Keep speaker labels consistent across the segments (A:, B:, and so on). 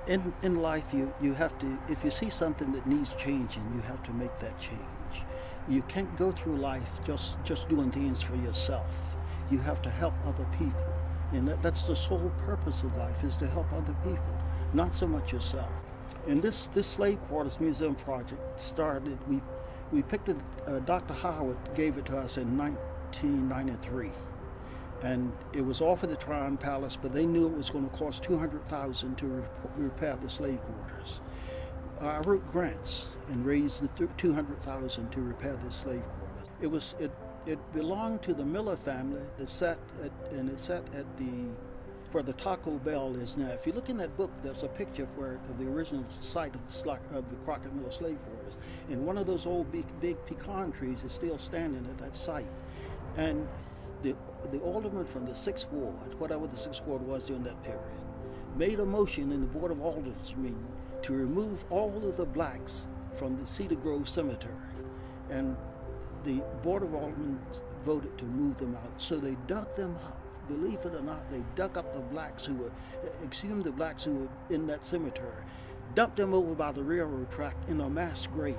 A: In life, you have to, if you see something that needs changing, you have to make that change. You can't go through life just doing things for yourself. You have to help other people. And that's the sole purpose of life, is to help other people, not so much yourself. And this Slave Quarters Museum project started, we picked it, Dr. Howard gave it to us in 1993. And it was offered the Tryon Palace, but they knew it was going to cost $200,000 to repair the slave quarters. I wrote grants and raised the $200,000 to repair the slave quarters. It belonged to the Miller family that sat at where the Taco Bell is now. If you look in that book, there's a picture of the original site of the Crockett Miller slave quarters. And one of those old big pecan trees is still standing at that site. And the alderman from the 6th Ward, whatever the 6th Ward was during that period, made a motion in the Board of Aldermen's meeting to remove all of the blacks from the Cedar Grove Cemetery. And the Board of Aldermen voted to move them out. So they dug them up. Believe it or not, they dug up the blacks who were, exhumed the blacks who were in that cemetery, dumped them over by the railroad track in a mass grave.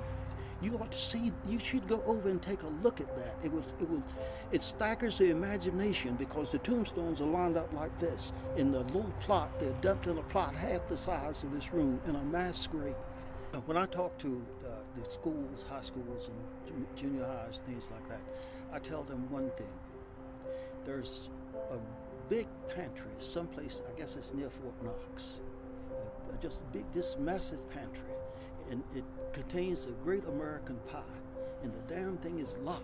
A: You ought to see, you should go over and take a look at that. It staggers the imagination, because the tombstones are lined up like this. In the little plot, they're dumped in a plot half the size of this room in a mass grave. When I talk to the schools, high schools and junior highs, things like that, I tell them one thing. There's a big pantry someplace, I guess it's near Fort Knox, just big, this massive pantry. And it contains a great American pie, and the damn thing is locked.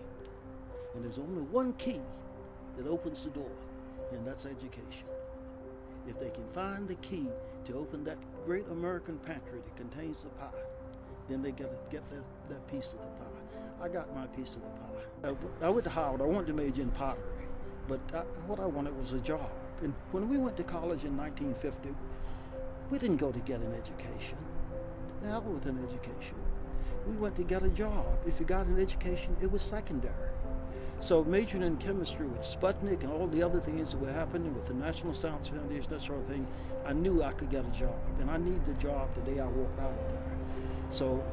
A: And there's only one key that opens the door, and that's education. If they can find the key to open that great American pantry that contains the pie, then they get that piece of the pie. I got my piece of the pie. I went to Howard. I wanted to major in pottery, but what I wanted was a job. And when we went to college in 1950, we didn't go to get an education. The hell with an education. We went to get a job. If you got an education, it was secondary. So majoring in chemistry with Sputnik and all the other things that were happening with the National Science Foundation, that sort of thing, I knew I could get a job. And I needed the job the day I walked out of there. So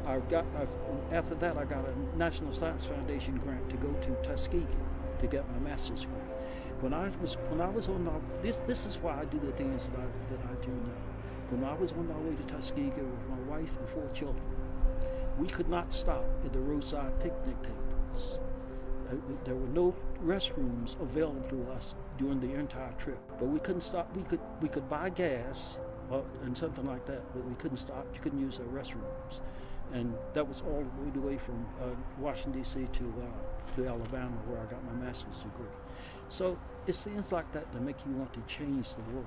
A: after that, I got a National Science Foundation grant to go to Tuskegee to get my master's degree. When I was on my, this is why I do the things that I do now. When I was on my way to Tuskegee with my wife and 4 children, we could not stop at the roadside picnic tables. There were no restrooms available to us during the entire trip, but we couldn't stop. We could buy gas and something like that, but we couldn't stop. You couldn't use our restrooms, and that was all the way from Washington D.C. to Alabama, where I got my master's degree. So it's things like that that make you want to change the world.